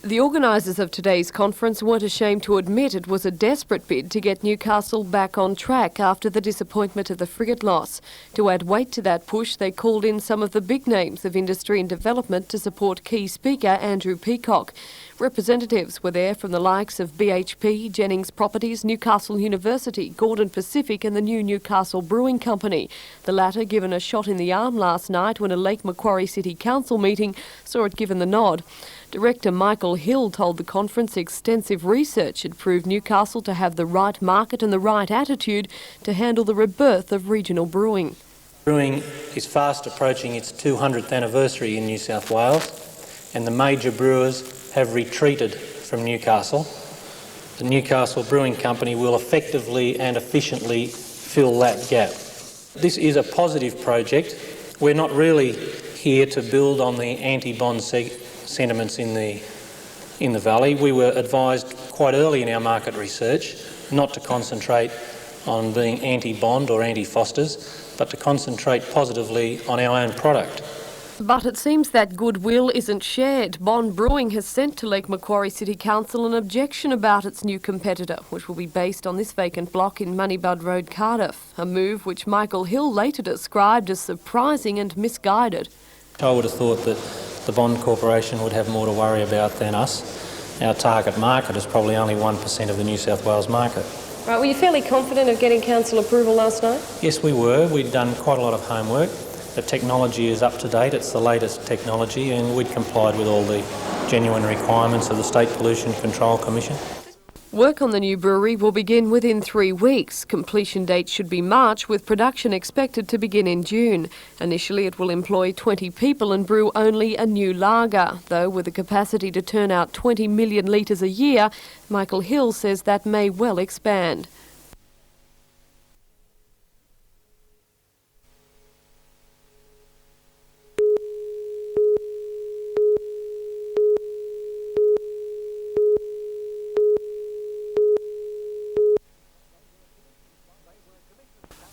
The organisers of today's conference weren't ashamed to admit it was a desperate bid to get Newcastle back on track after the disappointment of the frigate loss. To add weight to that push, they called in some of the big names of industry and development to support key speaker Andrew Peacock. Representatives were there from the likes of BHP, Jennings Properties, Newcastle University, Gordon Pacific and the new Newcastle Brewing Company. The latter given a shot in the arm last night when a Lake Macquarie City Council meeting saw it given the nod. Director Michael Hill told the conference extensive research had proved Newcastle to have the right market and the right attitude to handle the rebirth of regional brewing. Brewing is fast approaching its 200th anniversary in New South Wales, and the major brewers have retreated from Newcastle. The Newcastle Brewing Company will effectively and efficiently fill that gap. This is a positive project. We're not really here to build on the anti-bond sentiments in the valley. We were advised quite early in our market research not to concentrate on being anti-bond or anti-Fosters, but to concentrate positively on our own product. But it seems that goodwill isn't shared. Bond Brewing has sent to Lake Macquarie City Council an objection about its new competitor, which will be based on this vacant block in Moneybud Road, Cardiff, a move which Michael Hill later described as surprising and misguided. I would have thought that the Bond Corporation would have more to worry about than us. Our target market is probably only 1% of the New South Wales market. Right, were you fairly confident of getting council approval last night? Yes, we were. We'd done quite a lot of homework. The technology is up to date, it's the latest technology, and we'd complied with all the genuine requirements of the State Pollution Control Commission. Work on the new brewery will begin within 3 weeks. Completion date should be March, with production expected to begin in June. Initially, it will employ 20 people and brew only a new lager, though with the capacity to turn out 20 million litres a year, Michael Hill says that may well expand.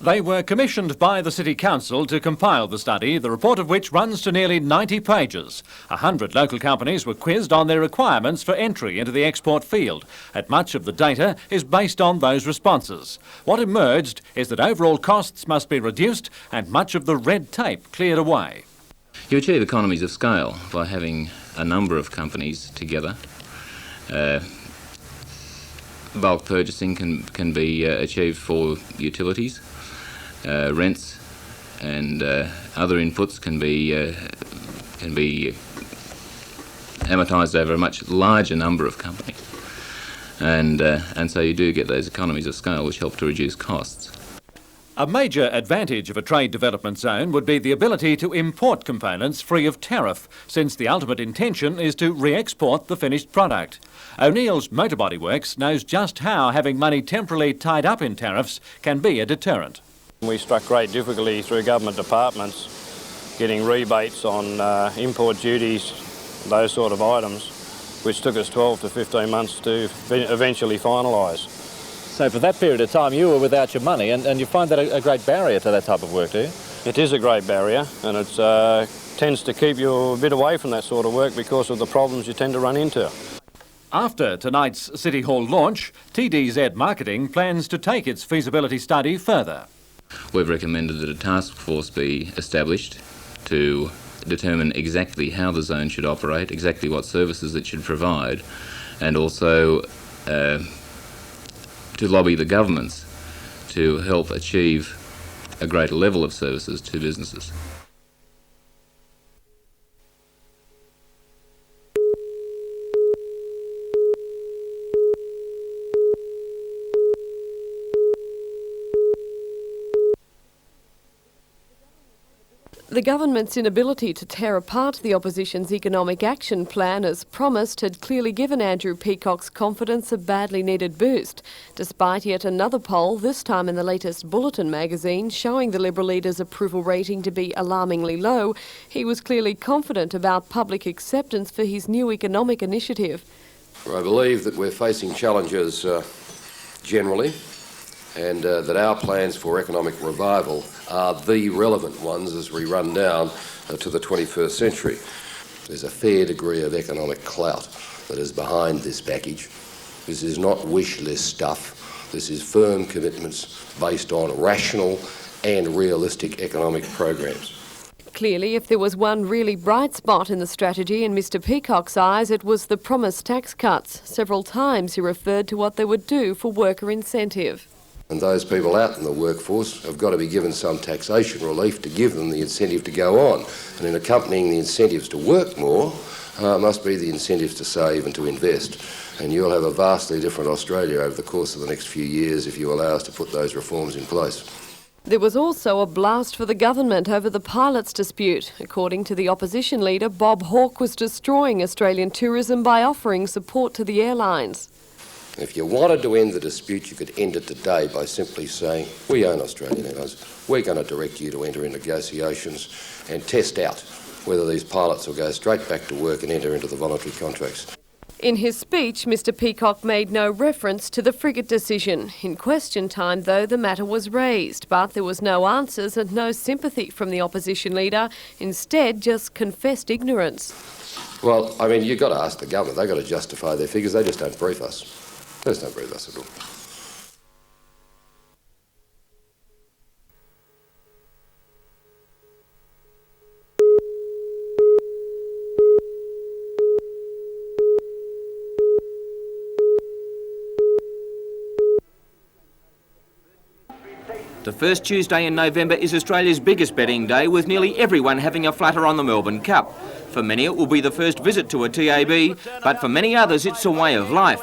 They were commissioned by the City Council to compile the study, the report of which runs to nearly 90 pages. 100 local companies were quizzed on their requirements for entry into the export field, and much of the data is based on those responses. What emerged is that overall costs must be reduced and much of the red tape cleared away. You achieve economies of scale by having a number of companies together. Bulk purchasing can be achieved for utilities. Rents and other inputs can be amortised over a much larger number of companies, and so you do get those economies of scale which help to reduce costs. A major advantage of a trade development zone would be the ability to import components free of tariff, since the ultimate intention is to re-export the finished product. O'Neill's Motorbody Works knows just how having money temporarily tied up in tariffs can be a deterrent. We struck great difficulty through government departments getting rebates on import duties, those sort of items, which took us 12 to 15 months to eventually finalise. So for that period of time you were without your money, and you find that a great barrier to that type of work, do you? It is a great barrier, and it tends to keep you a bit away from that sort of work because of the problems you tend to run into. After tonight's City Hall launch, TDZ Marketing plans to take its feasibility study further. We've recommended that a task force be established to determine exactly how the zone should operate, exactly what services it should provide, and also to lobby the governments to help achieve a greater level of services to businesses. The government's inability to tear apart the opposition's economic action plan as promised had clearly given Andrew Peacock's confidence a badly needed boost, despite yet another poll, this time in the latest Bulletin magazine, showing the Liberal leader's approval rating to be alarmingly low. He was clearly confident about public acceptance for his new economic initiative. I believe that we're facing challenges generally, and that our plans for economic revival are the relevant ones as we run down to the 21st century. there's a fair degree of economic clout that is behind this package. This is not wish list stuff. This is firm commitments based on rational and realistic economic programs. Clearly, if there was one really bright spot in the strategy in Mr Peacock's eyes, it was the promised tax cuts. Several times he referred to what they would do for worker incentive. And those people out in the workforce have got to be given some taxation relief to give them the incentive to go on. And in accompanying the incentives to work more must be the incentives to save and to invest. And you'll have a vastly different Australia over the course of the next few years if you allow us to put those reforms in place. There was also a blast for the government over the pilots dispute. According to the opposition leader, Bob Hawke was destroying Australian tourism by offering support to the airlines. If you wanted to end the dispute, you could end it today by simply saying, we own Australian Airlines, we're going to direct you to enter in negotiations and test out whether these pilots will go straight back to work and enter into the voluntary contracts. In his speech, Mr Peacock made no reference to the frigate decision. In question time, though, the matter was raised, but there was no answers and no sympathy from the opposition leader. Instead, just confessed ignorance. Well, I mean, you've got to ask the government. They've got to justify their figures. They just don't brief us. They just don't brief us at all. The first Tuesday in November is Australia's biggest betting day, with nearly everyone having a flutter on the Melbourne Cup. For many it will be the first visit to a TAB, but for many others it's a way of life.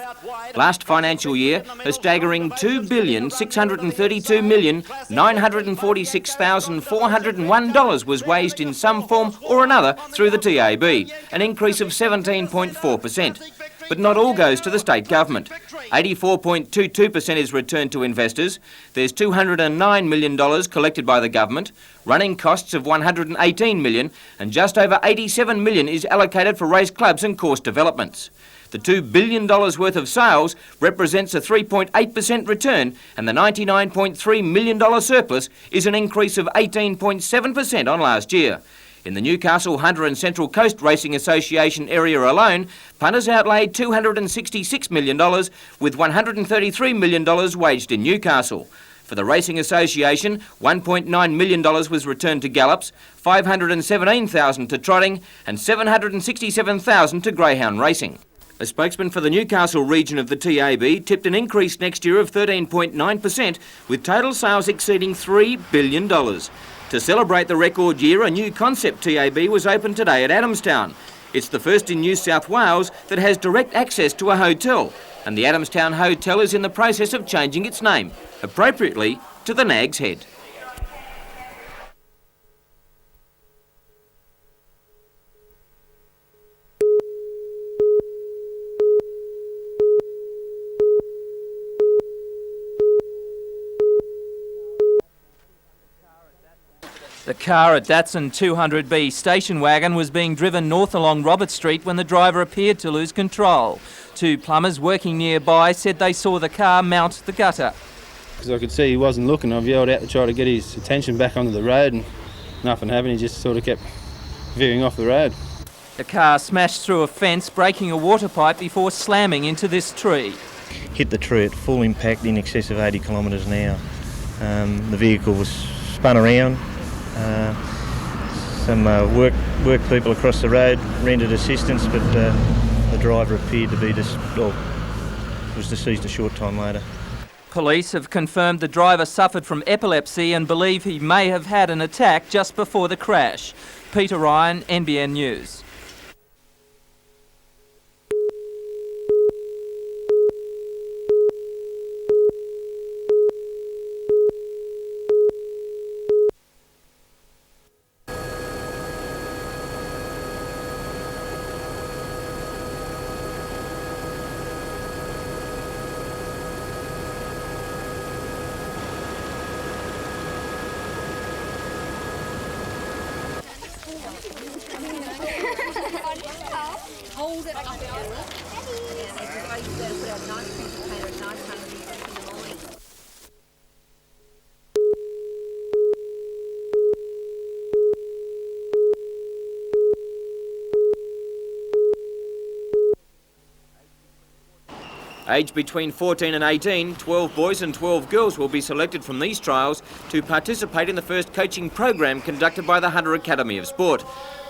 Last financial year, a staggering $2,632,946,401 was waived in some form or another through the TAB, an increase of 17.4%. But not all goes to the state government. 84.22% is returned to investors. There's $209 million collected by the government, running costs of $118 million, and just over $87 million is allocated for race clubs and course developments. The $2 billion worth of sales represents a 3.8% return, and the $99.3 million surplus is an increase of 18.7% on last year. In the Newcastle, Hunter and Central Coast Racing Association area alone, punters outlaid $266 million, with $133 million waged in Newcastle. For the Racing Association, $1.9 million was returned to gallops, $517,000 to trotting, and $767,000 to greyhound racing. A spokesman for the Newcastle region of the TAB tipped an increase next year of 13.9%, with total sales exceeding $3 billion. To celebrate the record year, a new concept TAB was opened today at Adamstown. It's the first in New South Wales that has direct access to a hotel, and the Adamstown Hotel is in the process of changing its name, appropriately to the Nag's Head. The car at Datsun 200B station wagon was being driven north along Robert Street when the driver appeared to lose control. Two plumbers working nearby said they saw the car mount the gutter. Because I could see he wasn't looking, I've yelled out to try to get his attention back onto the road and nothing happened, he just sort of kept veering off the road. The car smashed through a fence, breaking a water pipe before slamming into this tree. Hit the tree at full impact in excess of 80 kilometres an hour. The vehicle was spun around. Some work people across the road rendered assistance, but the driver appeared to be was deceased a short time later. Police have confirmed the driver suffered from epilepsy and believe he may have had an attack just before the crash. Peter Ryan, NBN News. Hold it up. Aged between 14 and 18, 12 boys and 12 girls will be selected from these trials to participate in the first coaching program conducted by the Hunter Academy of Sport.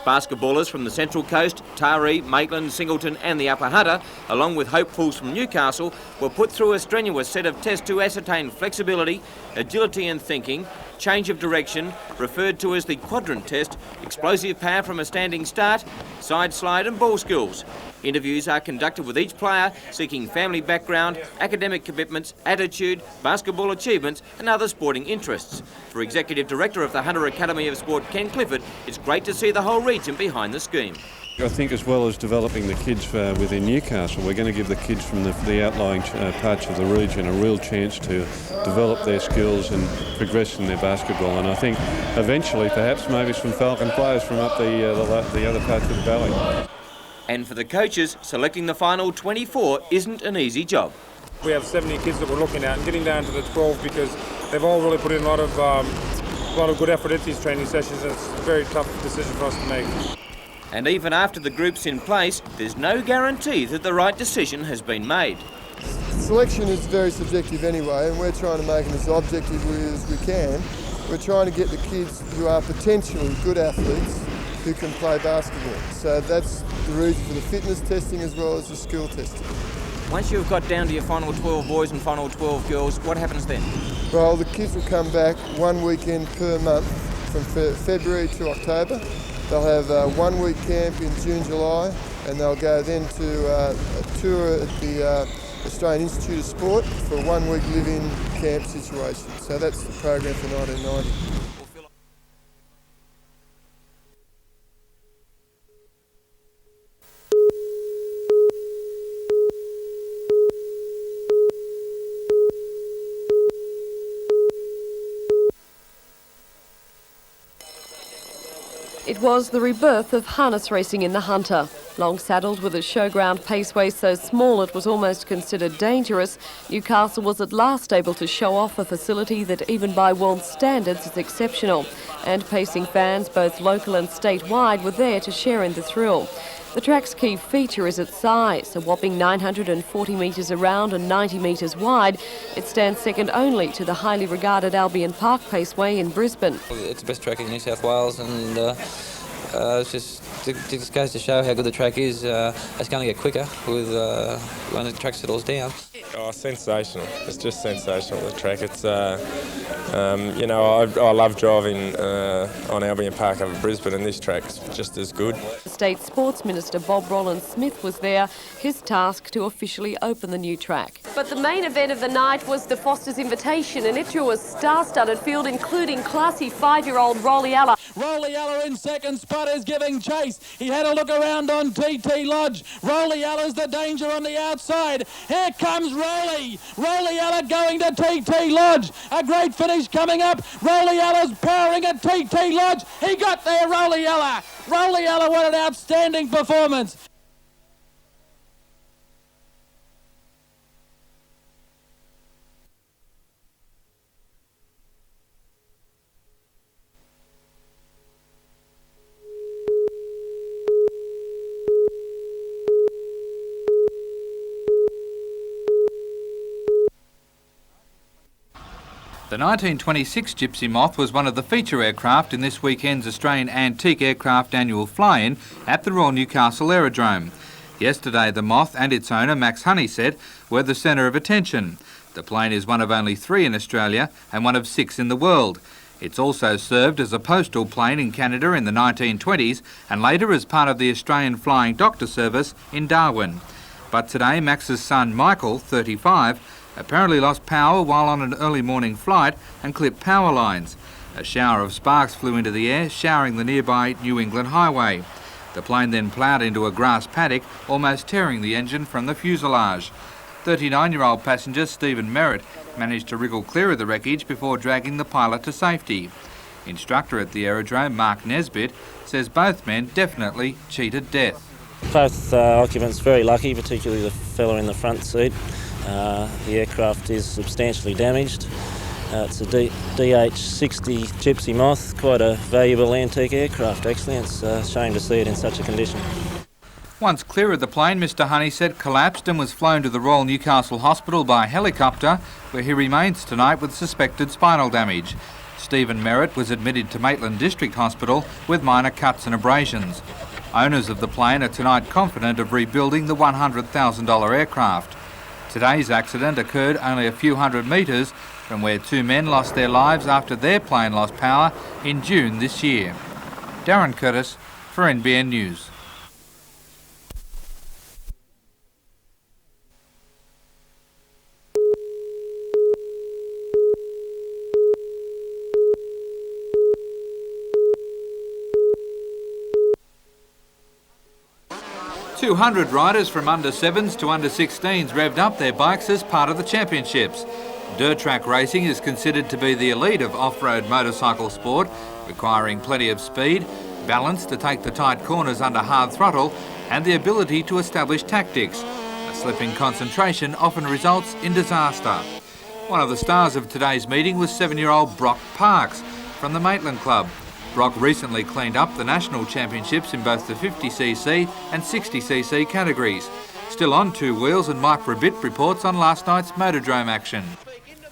Basketballers from the Central Coast, Taree, Maitland, Singleton and the Upper Hunter, along with hopefuls from Newcastle, were put through a strenuous set of tests to ascertain flexibility, agility and thinking, change of direction, referred to as the quadrant test, explosive power from a standing start, side slide and ball skills. Interviews are conducted with each player seeking family background, academic commitments, attitude, basketball achievements and other sporting interests. For Executive Director of the Hunter Academy of Sport, Ken Clifford, it's great to see the whole region behind the scheme. I think as well as developing the kids within Newcastle, we're going to give the kids from the outlying parts of the region a real chance to develop their skills and progress in their basketball. And I think eventually perhaps maybe some Falcon players from up the other parts of the valley. And for the coaches, selecting the final 24 isn't an easy job. We have 70 kids that we're looking at and getting down to the 12 because they've all really put in a lot of good effort into these training sessions, and it's a very tough decision for us to make. And even after the group's in place, there's no guarantee that the right decision has been made. Selection is very subjective anyway, and we're trying to make it as objectively as we can. We're trying to get the kids who are potentially good athletes who can play basketball. So that's the reason for the fitness testing as well as the skill testing. Once you've got down to your final 12 boys and final 12 girls, what happens then? Well, the kids will come back one weekend per month from February to October. They'll have a 1 week camp in June, July, and they'll go then to a tour at the Australian Institute of Sport for a 1 week live-in camp situation. So that's the program for 1990. It was the rebirth of harness racing in the Hunter. Long saddled with a showground paceway so small it was almost considered dangerous, Newcastle was at last able to show off a facility that even by world standards is exceptional. And pacing fans, both local and statewide, were there to share in the thrill. The track's key feature is its size, a whopping 940 metres around and 90 metres wide. It stands second only to the highly regarded Albion Park Paceway in Brisbane. It's the best track in New South Wales, and it just goes to show how good the track is. It's going to get quicker with when the track settles down. Oh, sensational! It's just sensational. The track. It's you know, I love driving on Albion Park over Brisbane, and this track's just as good. State Sports Minister Bob Rollins-Smith was there, his task to officially open the new track. But the main event of the night was the Foster's Invitation, and it drew a star-studded field including classy 5-year-old Rolliella. Rolliella in second spot is giving chase. He had a look around on TT Lodge. Rolliella's the danger on the outside. Here comes Rolly. Rolliella going to TT Lodge. A great finish coming up. Rolliella's powering at TT Lodge. He got there, Rolliella. Rolliella, what an outstanding performance. The 1926 Gypsy Moth was one of the feature aircraft in this weekend's Australian Antique Aircraft Annual Fly-In at the Royal Newcastle Aerodrome. Yesterday, the Moth and its owner, Max Honeysett, were the centre of attention. The plane is one of only 3 in Australia and one of 6 in the world. It's also served as a postal plane in Canada in the 1920s and later as part of the Australian Flying Doctor Service in Darwin. But today, Max's son, Michael, 35, apparently lost power while on an early morning flight and clipped power lines. A shower of sparks flew into the air, showering the nearby New England highway. The plane then ploughed into a grass paddock, almost tearing the engine from the fuselage. 39-year-old passenger Stephen Merritt managed to wriggle clear of the wreckage before dragging the pilot to safety. Instructor at the aerodrome, Mark Nesbitt, says both men definitely cheated death. Both occupants very lucky, particularly the fella in the front seat. The aircraft is substantially damaged. It's a DH-60 Gypsy Moth, quite a valuable antique aircraft actually. It's a shame to see it in such a condition. Once clear of the plane, Mr Honeysett collapsed and was flown to the Royal Newcastle Hospital by helicopter, where he remains tonight with suspected spinal damage. Stephen Merritt was admitted to Maitland District Hospital with minor cuts and abrasions. Owners of the plane are tonight confident of rebuilding the $100,000 aircraft. Today's accident occurred only a few hundred metres from where two men lost their lives after their plane lost power in June this year. Darren Curtis for NBN News. "200 riders from under 7s to under 16s revved up their bikes as part of the championships. Dirt track racing is considered to be the elite of off-road motorcycle sport, requiring plenty of speed, balance to take the tight corners under hard throttle, and the ability to establish tactics. A slip in concentration often results in disaster. One of the stars of today's meeting was 7-year-old Brock Parks from the Maitland Club. Brock recently cleaned up the national championships in both the 50cc and 60cc categories. Still on two wheels, and Mike Rabbit reports on last night's Motordrome action.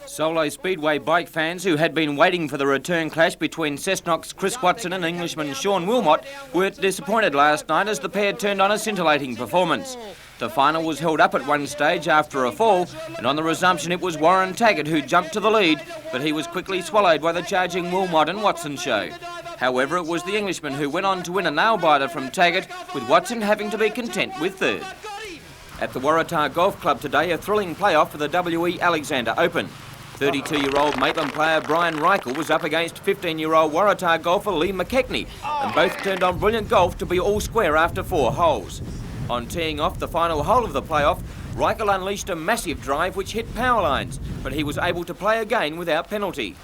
Solo Speedway bike fans who had been waiting for the return clash between Cessnock's Chris Watson and Englishman Sean Wilmot were disappointed last night as the pair turned on a scintillating performance. The final was held up at one stage after a fall, and on the resumption it was Warren Taggart who jumped to the lead, but he was quickly swallowed by the charging Wilmot and Watson show. However, it was the Englishman who went on to win a nail-biter from Taggart, with Watson having to be content with third. At the Waratah Golf Club today, a thrilling playoff for the WE Alexander Open. 32-year-old Maitland player Brian Reichel was up against 15-year-old Waratah golfer Lee McKechnie, and both turned on brilliant golf to be all square after 4 holes. On teeing off the final hole of the playoff, Reichel unleashed a massive drive which hit power lines, but he was able to play again without penalty.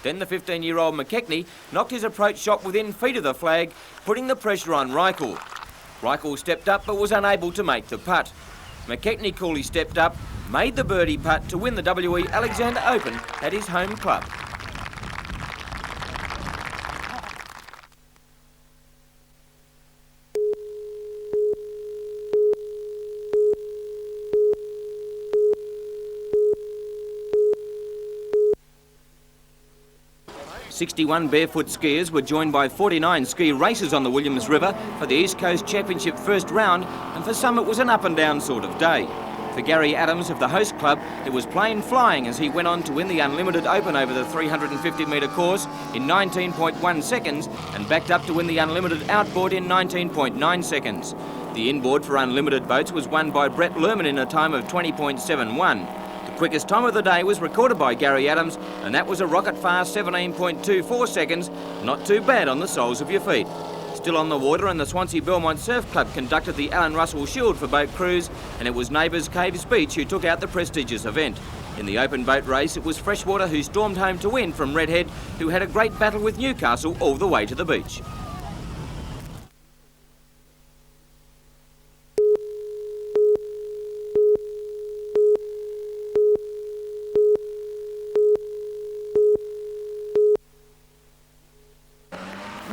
Then the 15-year-old McKechnie knocked his approach shot within feet of the flag, putting the pressure on Reichel. Reichel stepped up but was unable to make the putt. McKechnie coolly stepped up, made the birdie putt to win the WE Alexander Open at his home club. "61 barefoot skiers were joined by 49 ski racers on the Williams River for the East Coast Championship first round, and for some it was an up and down sort of day. For Gary Adams of the host club, it was plain flying as he went on to win the Unlimited Open over the 350-metre course in 19.1 seconds and backed up to win the Unlimited Outboard in 19.9 seconds. The inboard for Unlimited boats was won by Brett Lerman in a time of 20.71. The quickest time of the day was recorded by Gary Adams, and that was a rocket-fast 17.24 seconds, not too bad on the soles of your feet. Still on the water, and the Swansea Belmont Surf Club conducted the Alan Russell Shield for boat crews, and it was neighbours Caves Beach who took out the prestigious event. In the open boat race, it was Freshwater who stormed home to win from Redhead, who had a great battle with Newcastle all the way to the beach.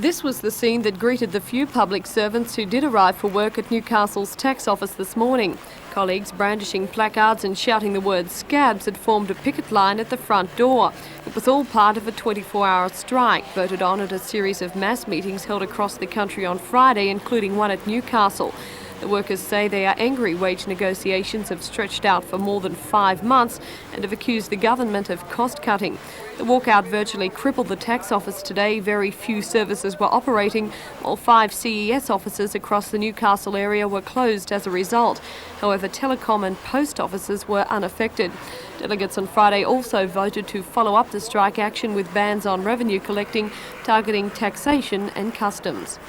This was the scene that greeted the few public servants who did arrive for work at Newcastle's tax office this morning. Colleagues brandishing placards and shouting the word "scabs" had formed a picket line at the front door. It was all part of a 24-hour strike, voted on at a series of mass meetings held across the country on Friday, including one at Newcastle. The workers say they are angry wage negotiations have stretched out for more than 5 months and have accused the government of cost-cutting. The walkout virtually crippled the tax office today. Very few services were operating, while 5 CES offices across the Newcastle area were closed as a result. However, telecom and post offices were unaffected. Delegates on Friday also voted to follow up the strike action with bans on revenue collecting, targeting taxation and customs.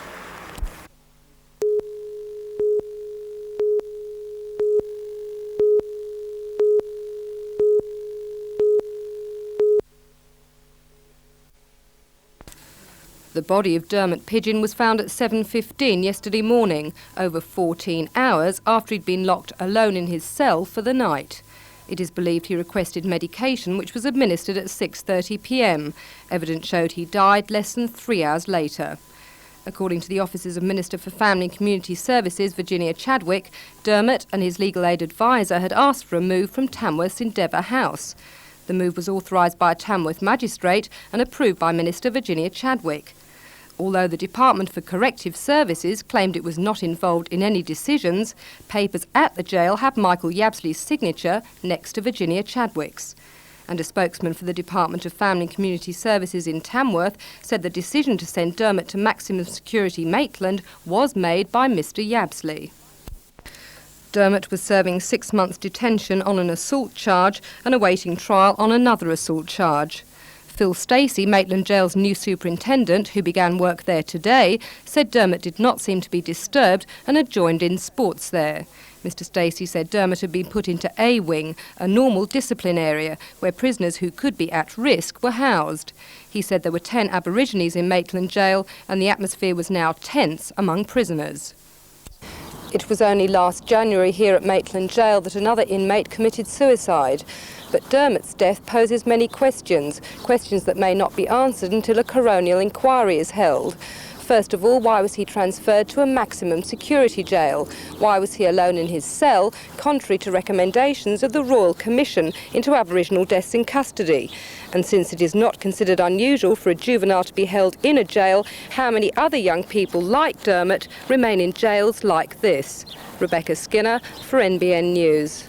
The body of Dermot Pigeon was found at 7:15 yesterday morning, over 14 hours after he'd been locked alone in his cell for the night. It is believed he requested medication which was administered at 6:30 p.m. Evidence showed he died less than 3 hours later. According to the offices of Minister for Family and Community Services, Virginia Chadwick, Dermot and his legal aid advisor had asked for a move from Tamworth's Endeavour House. The move was authorised by a Tamworth magistrate and approved by Minister Virginia Chadwick. Although the Department for Corrective Services claimed it was not involved in any decisions, papers at the jail had Michael Yabsley's signature next to Virginia Chadwick's. And a spokesman for the Department of Family and Community Services in Tamworth said the decision to send Dermot to maximum security Maitland was made by Mr Yabsley. Dermot was serving 6 months detention on an assault charge and awaiting trial on another assault charge. Phil Stacey, Maitland Jail's new superintendent, who began work there today, said Dermot did not seem to be disturbed and had joined in sports there. Mr Stacey said Dermot had been put into A Wing, a normal discipline area, where prisoners who could be at risk were housed. He said there were 10 Aborigines in Maitland Jail and the atmosphere was now tense among prisoners. It was only last January here at Maitland Jail that another inmate committed suicide. But Dermot's death poses many questions that may not be answered until a coronial inquiry is held. First of all, why was he transferred to a maximum security jail? Why was he alone in his cell, contrary to recommendations of the Royal Commission into Aboriginal deaths in custody? And since it is not considered unusual for a juvenile to be held in a jail, how many other young people like Dermot remain in jails like this? Rebecca Skinner for NBN News.